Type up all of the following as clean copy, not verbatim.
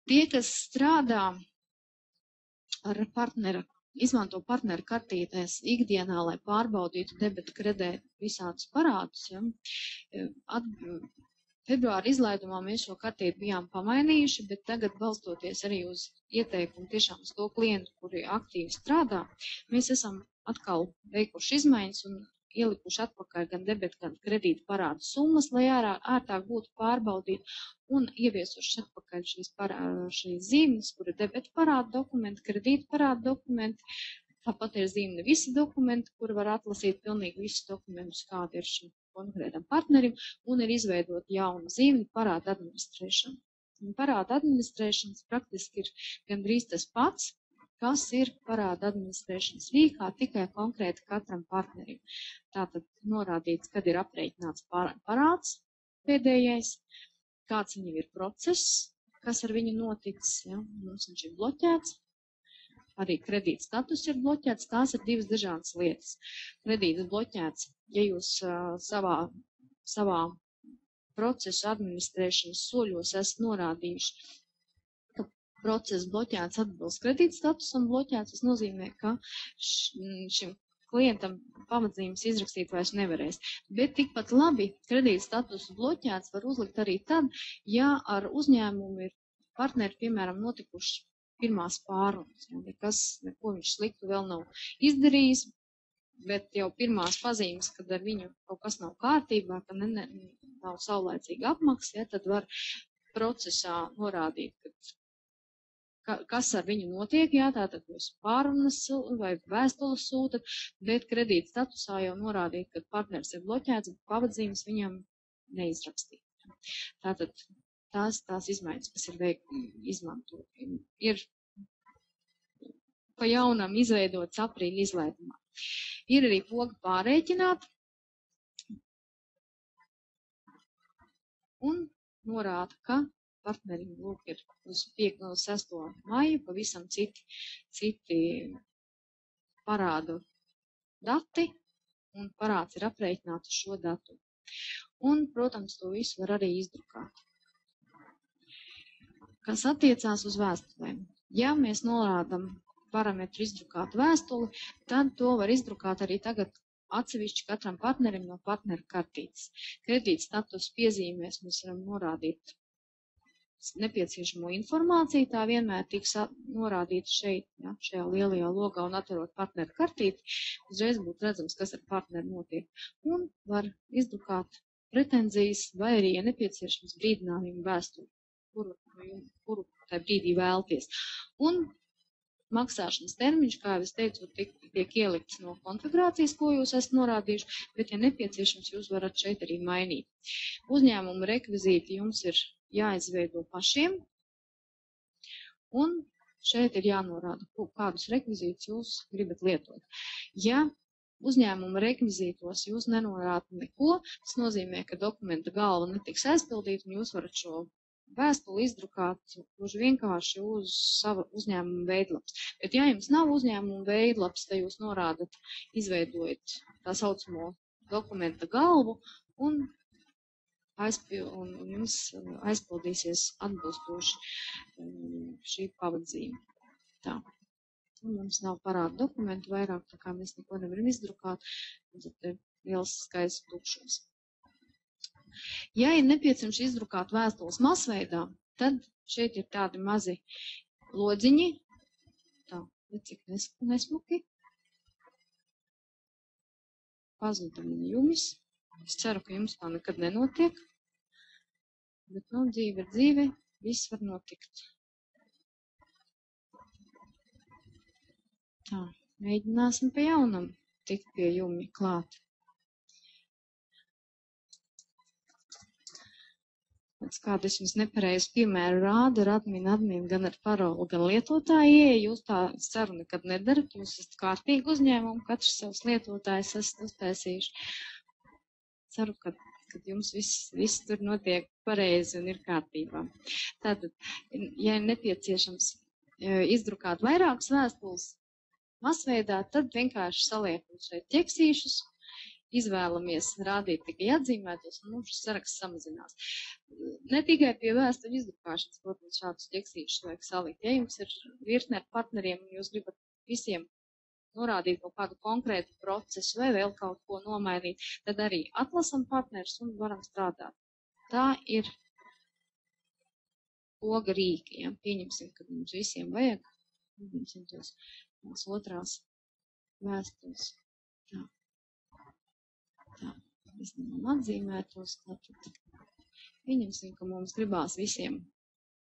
Tie, kas strādā ar izmanto partneru kartītēs ikdienā, lai pārbaudītu debetu kredītu visādus parādus, ja, februāra izlaidumā mēs šo kartīti bijām pamainījuši, bet tagad balstoties arī uz ieteikumu tiešām uz to klientu, kuri aktīvi strādā, mēs esam atkal veikuši izmaiņas un ielikuši atpakaļ gan debetu, gan kredītu parādu summas, lai ārtāk būtu pārbaudīt un ieviesuši atpakaļ šīs zīmes, kur ir debetu parādu dokumenti, kredītu parādu dokumenti. Tāpat ir zīme visi dokumenti, kur var atlasīt pilnīgi visus dokumentus, kādi ir šim konkrētam partnerim, un ir izveidot jaunu zīmi parāda administrēšana. Un parāda administrēšanas praktiski ir gandrīz tas pats, kas ir parāda administrēšanas rīkā tikai konkrēti katram partnerim. Tātad norādīts, kad ir aprēķināts parāds pēdējais, kāds viņam ir process, kas ar viņu noticis, ja, mums viņš ir bloķēts. Arī kredīta status ir bloķēts, tās ir divas dažādas lietas. Kredīts bloķēts, ja jūs savā procesu administrēšanas soļos esat norādījuši, ka process bloķēts atbilst kredīta statusam bloķēts, tas nozīmē, ka šim klientam pamatzīmes izrakstīt vairs nevarēs. Bet tikpat labi kredīta status bloķēts var uzlikt arī tad, ja ar uzņēmumu ir partneri, piemēram, notikuši pirmās pārunas, neko viņš sliktu vēl nav izdarījis, bet jau pirmās pazīmes, kad ar viņu kaut kas nav kārtībā, ka nav saulēcīga apmaksa, ja, tad var procesā norādīt, kas ar viņu notiek, jā, tātad jūs pārunas vai vēstules sūtat, bet kredīta statusā jau norādīt, ka partners ir bloķēts, bet pavadzīmes viņam neizrakstīt. Tātad tās izmaiņas, kas ir izmantot, ir pa jaunam izveidots aprīļa izlaidumā. Ir arī poga pārēķināt un norāda, ka partnerim lūk ir uz 6. maiju pavisam citi parādu dati un parāds ir aprēķināts uz šo datu. Un, protams, to visu var arī izdrukāt. Kas attiecās uz vēstulēm. Ja mēs norādam parametru izdrukāt vēstuli, tad to var izdrukāt arī tagad atsevišķi katram partnerim no partneru kartītes. Kredīta status piezīmēs mēs varam norādīt nepieciešamo informāciju, tā vienmēr tiks norādīta šeit, ja, šajā lielajā logā un atverot partneru kartīti, uzreiz būtu redzams, kas ar partneri notiek. Un var izdrukāt pretenzijas vai arī, ja nepieciešams, brīdinājumu vēstuli, kuru tajā brīdī vēlties. Un maksāšanas termiņš, kā jau es teicu, tiek ielikts no konfigurācijas, ko jūs esat norādījuši, bet, ja nepieciešams, jūs varat šeit arī mainīt. Uzņēmuma rekvizīti jums ir jāizveido pašiem, un šeit ir jānorāda, kādus rekvizītus jūs gribat lietot. Ja uzņēmuma rekvizītos jūs nenorādat neko, tas nozīmē, ka dokumenta galva netiks aizpildīta, un jūs varat šo vēstuli izdrukāt gluži vienkārši uz sava uzņēmuma veidlaps. Bet, ja jums nav uzņēmuma veidlaps, tad jūs norādat, izveidojat tā saucamo dokumenta galvu un jums aizpildīsies atbilstoši šī pavadzīme. Tā. Un mums nav parāda dokumentu vairāk, tā kā mēs neko nevaram izdrukāt, un tad ir liels skaists tukšums. Ja ir nepieciešams izdrukāt vēstules masveidā, tad šeit ir tādi mazi lodziņi. Tā, cik nesmuki. Pazuda man jumis. Es ceru, ka jums tā nekad nenotiek. Bet, dzīve ir dzīve, viss var notikt. Tā, mēģināsim pa jaunam tikt pie jumi klāt. Kādu es jums nepareizu piemēru rādu ar adminu, gan ar parolu, gan lietotāju ieeju. Jūs tā, es ceru, nekad nedarat. Jūs esat kārtīgi uzņēmumi, katrs savs lietotājs esat uztaisījuši. Ceru, ka jums viss tur notiek pareizi un ir kārtībā. Tātad, ja ir nepieciešams izdrukāt vairākas vēstules masveidā, tad vienkārši saliekam šeit ķeksīšus, izvēlamies rādīt tikai atzīmētos, un mums šis saraksts samazinās. Ne tikai pie vēstuļu izdrukāšanas, protams, šādus ķeksīšus vajag salikt. Ja jums ir virkne ar partneriem un jūs gribat visiem norādīt kaut kādu konkrētu procesu vai vēl kaut ko nomainīt, tad arī atlasam partnerus un varam strādāt. Tā ir poga rīki. Ja? Pieņemsim, ka mums visiem vajag. Pieņemsim tās otrās vēstules. Tā. Izņemam atzīmētos. Pieņemsim, ka mums gribās visiem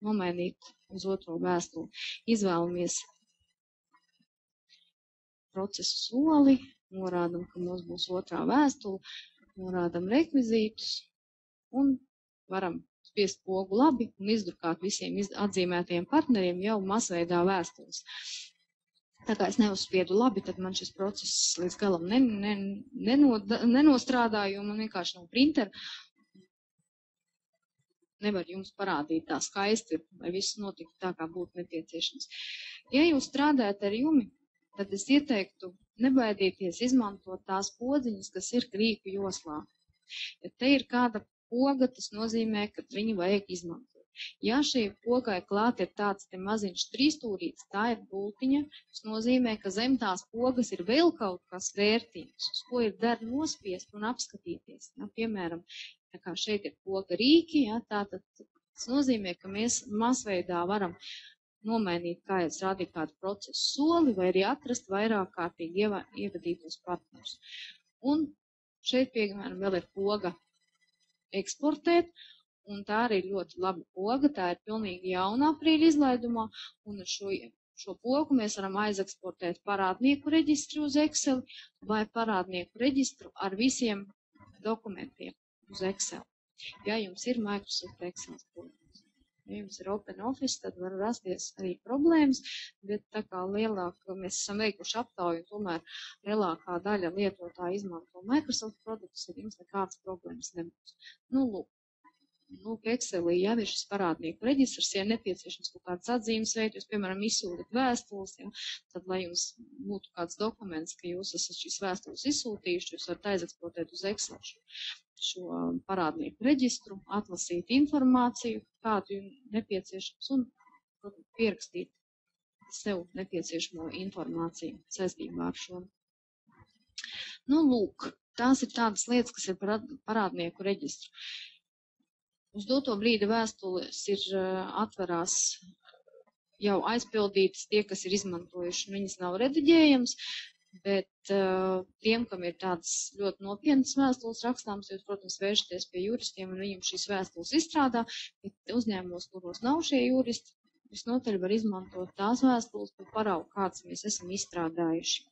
nomainīt uz otro vēstuli. Izvēlamies procesu soli, norādam, ka mums būs otrā vēstule, norādam rekvizītus un varam spiest pogu labi un izdrukāt visiem atzīmētajiem partneriem jau masveidā vēstules. Tā kā es neuzspiedu labi, tad man šis process līdz galam nenostrādāja, jo man vienkārši nav printera. Nevar jums parādīt tā skaisti, lai viss notiktu tā, kā būtu nepieciešams. Ja jūs strādājat ar jumi, tad es ieteiktu nebaidīties izmantot tās podziņas, kas ir rīku joslā. Ja te ir kāda poga, tas nozīmē, ka viņu vajag izmantot. Ja šī pogai klāt ir tāds te maziņš trīstūrīts, tā ir bultiņa, tas nozīmē, ka zem tās pogas ir vēl kaut kas vērtīgs, uz ko ir der nospiest un apskatīties. Ja, piemēram, tā kā šeit ir poga rīki, ja, tātad tas nozīmē, ka mēs masveidā varam nomainīt, kā es rādīju, kādu procesu soli, vai arī atrast vairāk kārtīgi ievadītos partnerus. Un šeit, piemēram, vēl ir poga eksportēt, un tā arī ļoti laba poga, tā ir pilnīgi jauna aprīļa izlaidumā, un ar šo pogu mēs varam aizeksportēt parādnieku reģistru uz Excel vai parādnieku reģistru ar visiem dokumentiem uz Excel. Ja jums ir Microsoft Excel poga. Ja jums ir Open Office, tad var rasties arī problēmas, bet tā kā mēs esam veikuši aptauju, tomēr lielākā daļa lietotāji izmanto Microsoft produktus, tad jums nekādas problēmas nebūs. Lūk, Excelī jau ir šis parādnieku reģistrs, ja nepieciešams kaut kāds atzīmes veids, jūs, piemēram, izsūtat vēstules, ja, tad, lai jums būtu kāds dokuments, ka jūs esat šīs vēstules izsūtījuši, jūs varat aizeksportēt uz Excel šo parādnieku reģistru, atlasīt informāciju, kādu jums nepieciešams, un, protams, pierakstīt sev nepieciešamo informāciju saistībā ar šo. Lūk, tās ir tādas lietas, kas ir parādnieku reģistru. Uz doto brīdi vēstules ir atverās jau aizpildītas tie, kas ir izmantojuši, viņas nav rediģējams, bet tiem, kam ir tādas ļoti nopietnas vēstules rakstāms, jūs, protams, vēršaties pie juristiem un viņiem šīs vēstules izstrādā, bet uzņēmumos, kuros nav šie juristi, visnotaļ var izmantot tās vēstules par paraugu, kādas mēs esam izstrādājuši.